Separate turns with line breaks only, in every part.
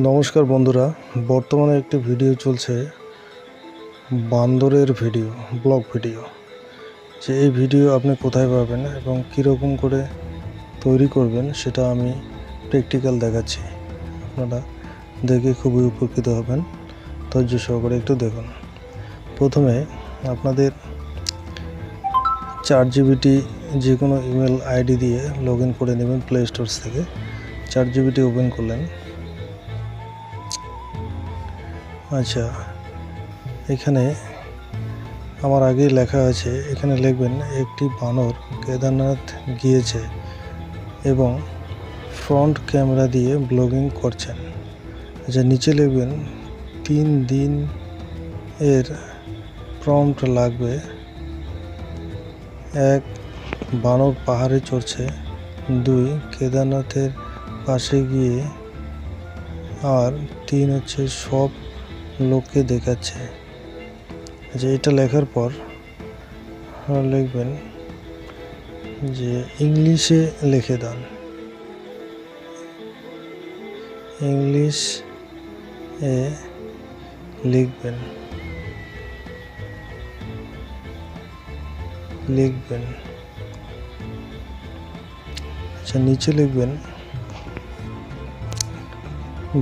নমস্কার বন্ধুরা, বর্তমানে একটি ভিডিও চলছে বান্দরের ভিডিও, ব্লগ ভিডিও। যে এই ভিডিও আপনি কোথায় পাবেন এবং কীরকম করে তৈরি করবেন সেটা আমি প্র্যাকটিক্যাল দেখাচ্ছি। আপনারা দেখে খুবই উপকৃত হবেন। ধৈর্য সহকারে একটু দেখুন। প্রথমে আপনাদের ChatGPT যে কোনো ইমেল আইডি দিয়ে লগ ইন করে নেবেন প্লে স্টোর থেকে। ChatGPT ওপেন করলেন। আচ্ছা, এখানে আমার আগেই লেখা আছে, এখানে লিখবেন একটি বানর কেদারনাথ গিয়েছে এবং ফ্রন্ট ক্যামেরা দিয়ে ব্লগিং করছেন। আচ্ছা, নিচে লিখবেন 3 দিন এর প্রম্পট লাগবে। 1 বানর পাহাড়ে চড়ছে, 2 কেদারনাথের পাশে গিয়ে, আর 3 হচ্ছে সব লোককে দেখাচ্ছে। যে এটা লেখার পর লিখবেন যে ইংলিশে লিখে দেন, ইংলিশ এ লিখবেন। আচ্ছা, নিচে লিখবেন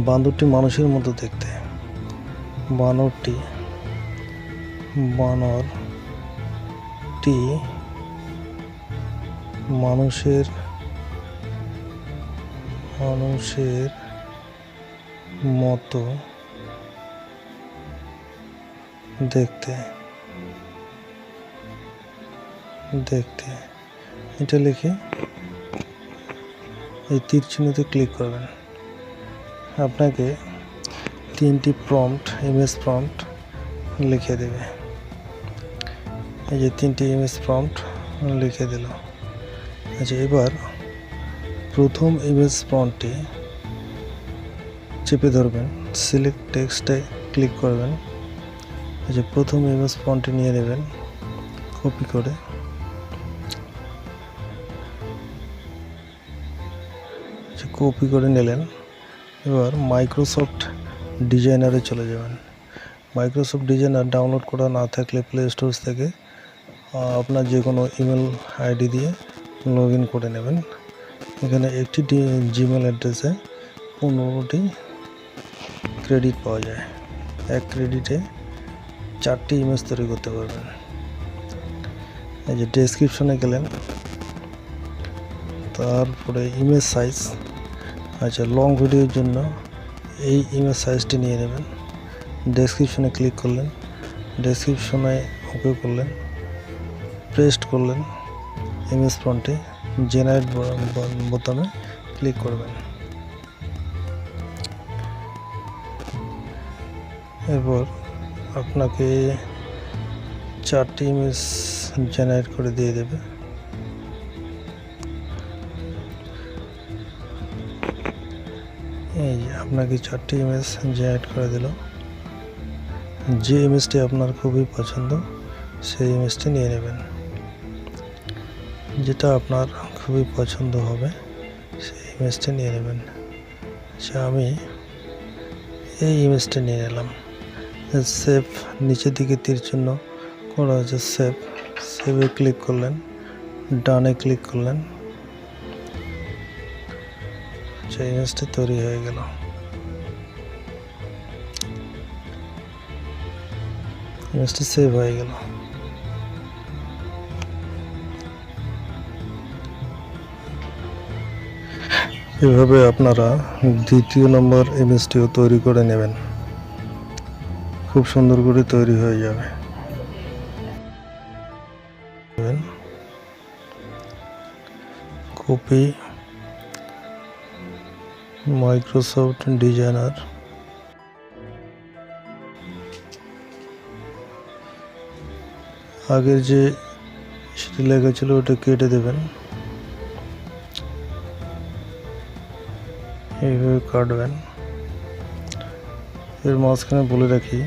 বান্দরটি মানুষের মতো দেখতে। বানরটি মানুষের মতো দেখতে। এটা লিখে এই তীর চিহ্নতে ক্লিক করবেন। আপনাকে 3টি প্রম্পট, ইমেজ প্রম্পট লিখে দেবে। এই যে 3টি ইমেজ প্রম্পট লিখে দিল। আচ্ছা, এবার প্রথম ইমেজ প্রম্পটটি চেপে ধরবেন, সিলেক্ট টেক্সটে ক্লিক করবেন। আচ্ছা, প্রথম ইমেজ প্রম্পটটি নিয়ে নেবেন, কপি করে নিলেন। এবার মাইক্রোসফট ডিজাইনারে চলে যাবেন। মাইক্রোসফট ডিজাইনার ডাউনলোড করা না থাকলে প্লে স্টোর থেকে আপনার যে কোনো ইমেল আইডি দিয়ে লগ ইন করে নেবেন। এখানে একটি জিমেল অ্যাড্রেসে 15টি ক্রেডিট পাওয়া যায়। 1 ক্রেডিটে 4টি ইমেজ তৈরি করতে পারবেন। এই যে ডেসক্রিপশনে গেলেন, তারপরে ইমেজ সাইজ। আচ্ছা, লং ভিডিওর জন্য এই ইমেজ সাইজটি নিয়ে নেবেন। ডেসক্রিপশনে ক্লিক করলেন, ডেসক্রিপশনে ওকে করলেন, পেস্ট করলেন ইমেজ ফন্টে, জেনারেট বোতামে ক্লিক করবেন। এরপর আপনাকে 4টি ইমেজ জেনারেট করে দিয়ে দেবে। এই আপনাকে 4টি ইমেজ জেনারেট করে দিল। যে ইমেজটি আপনার খুবই পছন্দ সেই ইমেজটি নিয়ে নেবেন। যেটা আপনার খুবই পছন্দ হবে সেই ইমেজটি নিয়ে নেবেন। আচ্ছা, আমি এই ইমেজটি নিয়ে নিলাম। সেভ, নিচের দিকে তীর চিহ্ন করা হচ্ছে, সেভে ক্লিক করলেন, ডানে ক্লিক করলেন। আচ্ছা, ইমেজটি তৈরি হয়ে গেল। ইমেজটি সেভ হয়ে গেল। এভাবে আপনারা দ্বিতীয় নম্বর ইমেজটিও তৈরি করে নেবেন। খুব সুন্দর করে তৈরি হয়ে যাবে। কপি মাইক্রোসফট ডিজাইনার, আগের যে সেটি লেখা ছিল ওটা কেটে দেবেন। এইভাবে কাটবেন। এর মাঝখানে বলে রাখি,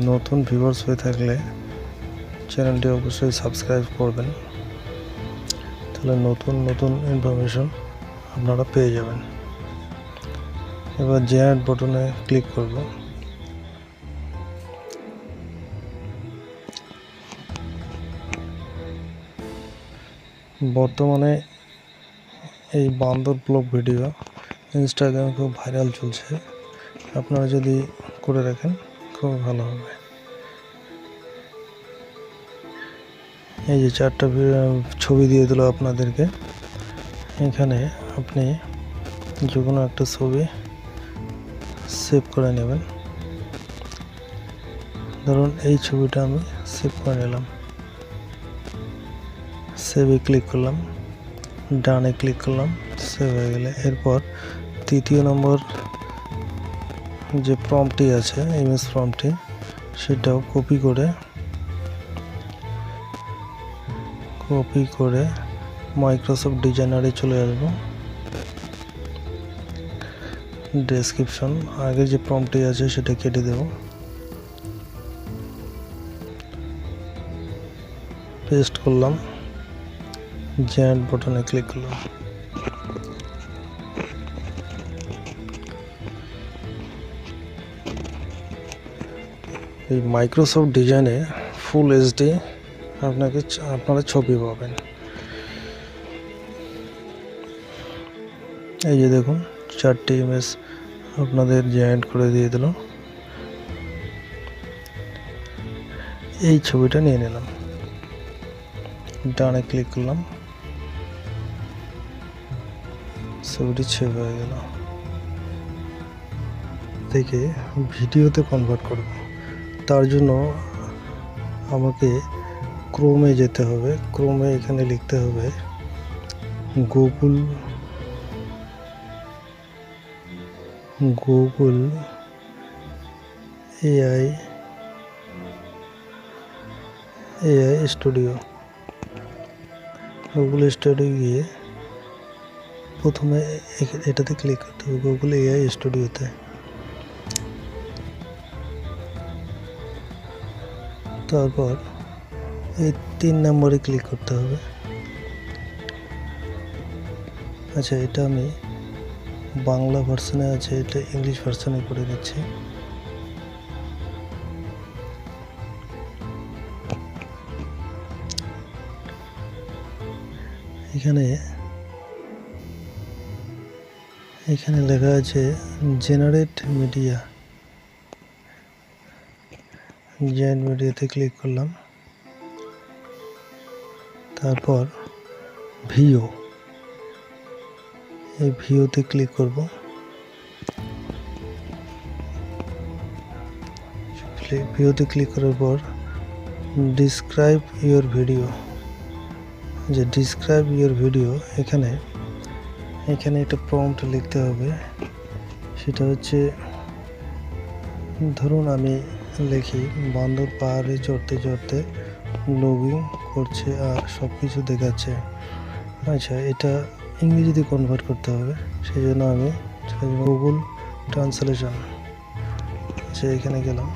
নতুন ভিউয়ার্স হয়ে থাকলে চ্যানেলটি অবশ্যই সাবস্ক্রাইব করবেন, তাহলে নতুন ইনফরমেশন আপনারা পেয়ে যাবেন। এবার জেনারেট বাটনে ক্লিক করব। বর্তমানে এই বান্দর ব্লগ ভিডিও ইনস্টাগ্রামে খুব ভাইরাল চলছে, আপনারা যদি করে রাখেন খুব ভালো হবে। এই যে 4টা ছবি দিয়ে দিল আপনাদেরকে। এখানে আপনি যে কোনো একটা ছবি সেভ করে নেবেন। ধরুন এই ছবিটা আমি সেভ করে নিলাম, সেভে ক্লিক করলাম, ডানে ক্লিক করলাম, সেভ হয়ে গেলে এরপর 3য় নম্বর যে প্রম্পটটি আছে, ইমেজ প্রম্পটটি, সেটাও কপি করে মাইক্রোসফট ডিজাইনারে চলে আসবো। ডেসক্রিপশন আগে যে প্রম্পটটি আছে সেটা কেটে দেব, পেস্ট করলাম, জেনারেট বাটনে ক্লিক করলাম। এই মাইক্রোসফট ডিজাইনে ফুল এইচডি আপনারা ছবি পাবেন। এই যে দেখুন 4টি ইমেজ আপনাদের জেনারেট করে দিয়ে দিল। এই ছবিটা নিয়ে নিলাম, ডানে ক্লিক করলাম, ছবিটি সেভ হয়ে গেল। থেকে ভিডিওতে কনভার্ট করব, তার জন্য আমাকে ক্রোমে যেতে হবে। ক্রোমে এখানে লিখতে হবে Google AI studio. Google studio গিয়ে প্রথমে এটাতে ক্লিক করতে হবে, গুগল এআই স্টুডিওতে। তারপর এই 3 নম্বরে ক্লিক করতে হবে। আচ্ছা, এটা আমি বাংলা ভার্সনে আছে, এটা ইংলিশ ভার্সনে করে দিচ্ছি। এখানে লেখা আছে জেনারেট মিডিয়াতে ক্লিক করলাম। তারপর ভিও, এই ভিওতে ক্লিক করব। ভিওতে ক্লিক করার পর ডিসক্রাইব ইওর ভিডিও, যে ডিসক্রাইব ইওর ভিডিও, এখানে একটা প্রম্পট লিখতে হবে। সেটা হচ্ছে, ধরুন আমি লিখি বান্দর পাহাড়ে চড়তে লগিং করছে আর সব কিছু দেখাচ্ছে। আচ্ছা, এটা ইংরেজিতে কনভার্ট করতে হবে, সেই জন্য আমি গুগল ট্রান্সলেশন, আচ্ছা এখানে গেলাম।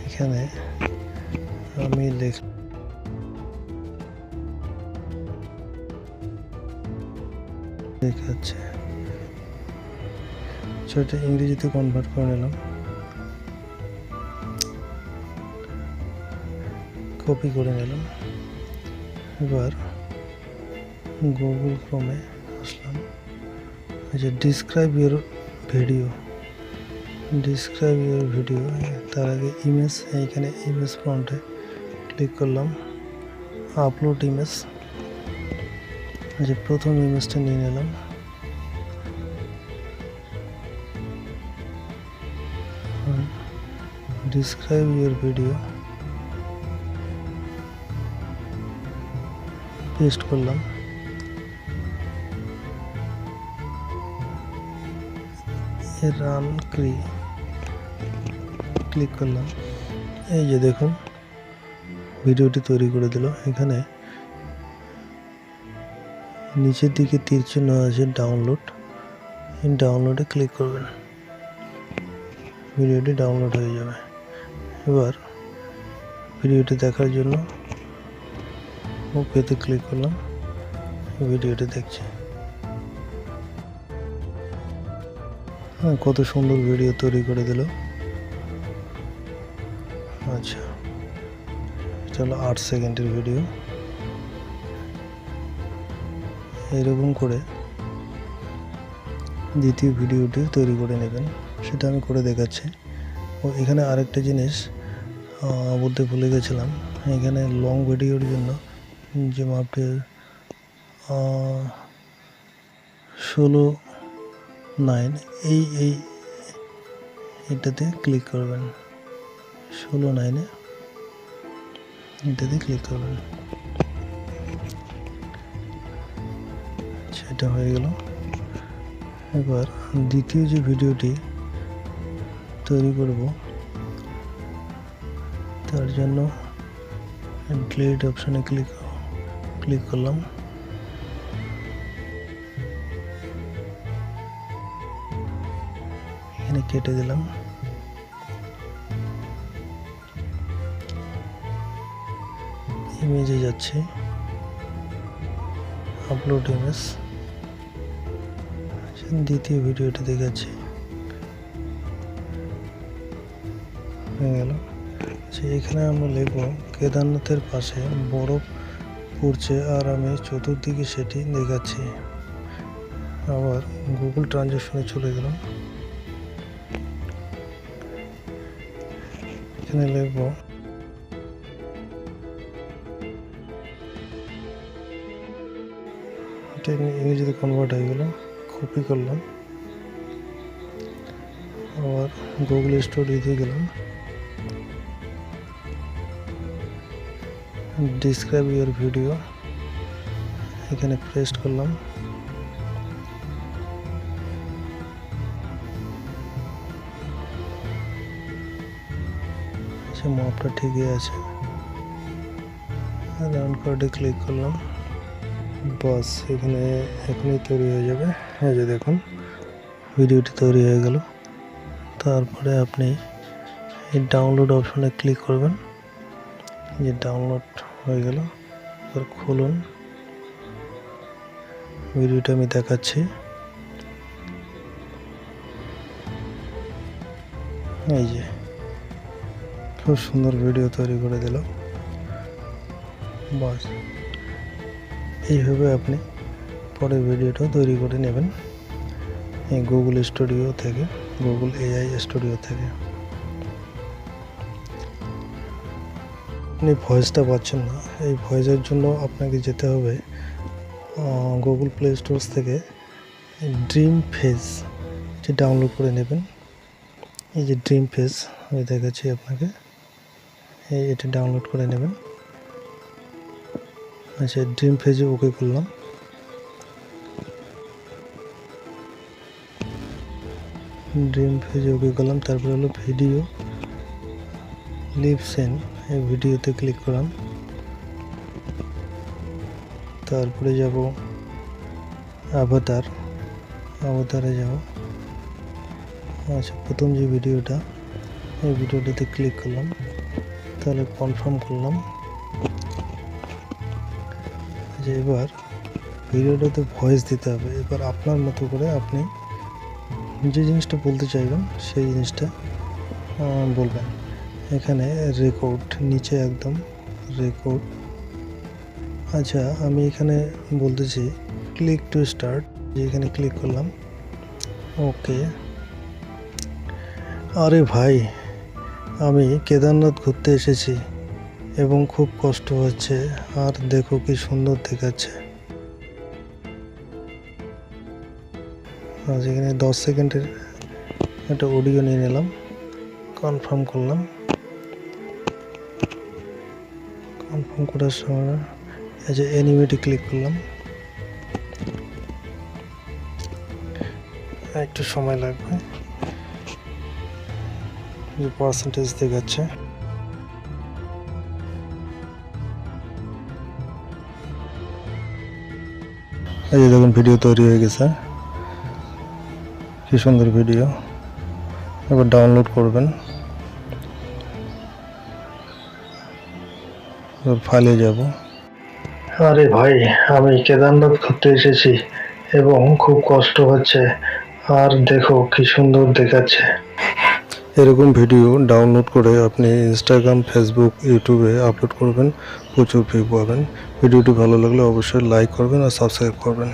এখানে আমি দেখাচ্ছে, সেটা ইংরেজিতে কনভার্ট করে নিলাম, কপি করে নিলাম। এবার গুগল ক্রোমে আসলাম। আচ্ছা, ডিসক্রাইব ইওর ভিডিও, তার আগে ইমেজ, এইখানে ইমেজ ফ্রন্টে ক্লিক করলাম, আপলোড ইমেজ। আচ্ছা, প্রথম ইমেজটা নিয়ে নিলাম। ডিসক্রাইব ইওর ভিডিও, পেস্ট করলাম। রান ক্লিক করলাম। এই যে দেখুন ভিডিওটি তৈরি করে দিল। এখানে নিচের দিকে তীর চিহ্ন আছে, ডাউনলোডে ক্লিক করবেন, ভিডিওটি ডাউনলোড হয়ে যাবে। এবার ভিডিওটি দেখার জন্য ওকেতে ক্লিক করলাম, ভিডিওটি দেখছি। হ্যাঁ, কত সুন্দর ভিডিও তৈরি করে দিল। আচ্ছা, এটা হলো 8 সেকেন্ডের ভিডিও। এরকম করে দ্বিতীয় ভিডিওটি তৈরি করে নেবেন, সেটা আমি করে দেখাচ্ছি। ও এখানে আরেকটা জিনিস বলতে ভুলে গেছিলাম, এখানে লং ভিডিওর জন্য যে মাপটি 16:9 এটাতে ক্লিক করবেন। 16:9 এটাতে ক্লিক করবেন। সেটা হয়ে গেল। এবার দ্বিতীয় যে ভিডিওটি তৈরি করব, তার জন্য ডিলিট অপশানে ক্লিক করলাম। এখানে কেটে দিলাম। ইমেজে যাচ্ছি, আপলোড ইমেজ, দ্বিতীয় ভিডিওটি দেখাচ্ছি। হয়ে গেল। এখানে আমরা লিখব কেদারনাথের পাশে বরফ পড়ছে আর আমি চতুর্দিকে সেটি দেখাচ্ছি। আবার গুগল ট্রানজেকশনে চলে গেলাম। এখানে লিখব এটা ইংরেজিতে কনভার্ট হয়ে গেল। কপি করলাম, আবার গুগল স্টুডিওতে গেলাম, ডিসক্রাইব ইউর ভিডিও এখানে পেস্ট করলাম। সে মাপটা ঠিকই আছে। রাউন্ড কার্ডে ক্লিক করলাম, বাস এখানে এখনই তৈরি হয়ে যাবে। এই যে দেখুন ভিডিওটি তৈরি হয়ে গেল। তারপরে আপনি এই ডাউনলোড অপশনে ক্লিক করবেন। যে ডাউনলোড হয়ে গেল, এবার খুলুন। ভিডিওটা আমি দেখাচ্ছি। এই যে খুব সুন্দর ভিডিও তৈরি করে দিল। বাস এইভাবে আপনি পরের ভিডিওটাও তৈরি করে নেবেন এই গুগল স্টুডিও থেকে, গুগল এআই স্টুডিও থেকে। আপনি ভয়েসটা পাচ্ছেন না, এই ভয়েসের জন্য আপনাকে যেতে হবে গুগল প্লে স্টোর থেকে ড্রিম ফেস এটি ডাউনলোড করে নেবেন। এই যে ড্রিম ফেস আমি দেখাচ্ছি আপনাকে, এটি ডাউনলোড করে নেবেন। আচ্ছা, ড্রিম ফেজে ওকে করলাম। ড্রিম ফেজে ওকে করলাম। তারপরে হলো ভিডিও লিপসেন, এই ভিডিওতে ক্লিক করলাম। তারপরে যাব অবতারে যাব। আচ্ছা, প্রথম যে ভিডিওটা, এই ভিডিওটাতে ক্লিক করলাম, তাহলে কনফার্ম করলাম। যে এবার ভিডিওটাতে ভয়েস দিতে হবে। এবার আপনার মতো করে আপনি যে জিনিসটা বলতে চাইবেন সেই জিনিসটা বলবেন। এখানে রেকর্ড, নিচে একদম রেকর্ড। আচ্ছা, আমি এখানে বলতেছি ক্লিক টু স্টার্ট, এখানে ক্লিক করলাম। ওকে। আরে ভাই, আমি কেদারনাথ ঘুরতে এসেছি এবং খুব কষ্ট হচ্ছে, আর দেখো কি সুন্দর দেখাচ্ছে। এখানে 10 সেকেন্ডের একটা অডিও নিয়ে নিলাম, কনফার্ম করলাম। কনফার্ম করার সময় এই যে অ্যানিমেটে ক্লিক করলাম। একটু সময় লাগবে, যে পার্সেন্টেজ দেখাচ্ছে। এই যে দেখুন ভিডিও তৈরি হয়ে গেছে, কি সুন্দর ভিডিও। এবার ডাউনলোড করবেন, ফাইলে যাব। আরে ভাই, আমি কেদারনাথ ঘুরতে এসেছি এবং খুব কষ্ট হচ্ছে, আর দেখো কি সুন্দর দেখাচ্ছে। এরকম ভিডিও ডাউনলোড করে আপনি ইনস্টাগ্রাম, ফেসবুক, ইউটিউবে আপলোড করবেন, প্রচুর ভিউ পাবেন। ভিডিওটি ভালো লাগলে অবশ্যই লাইক করবেন আর সাবস্ক্রাইব করবেন।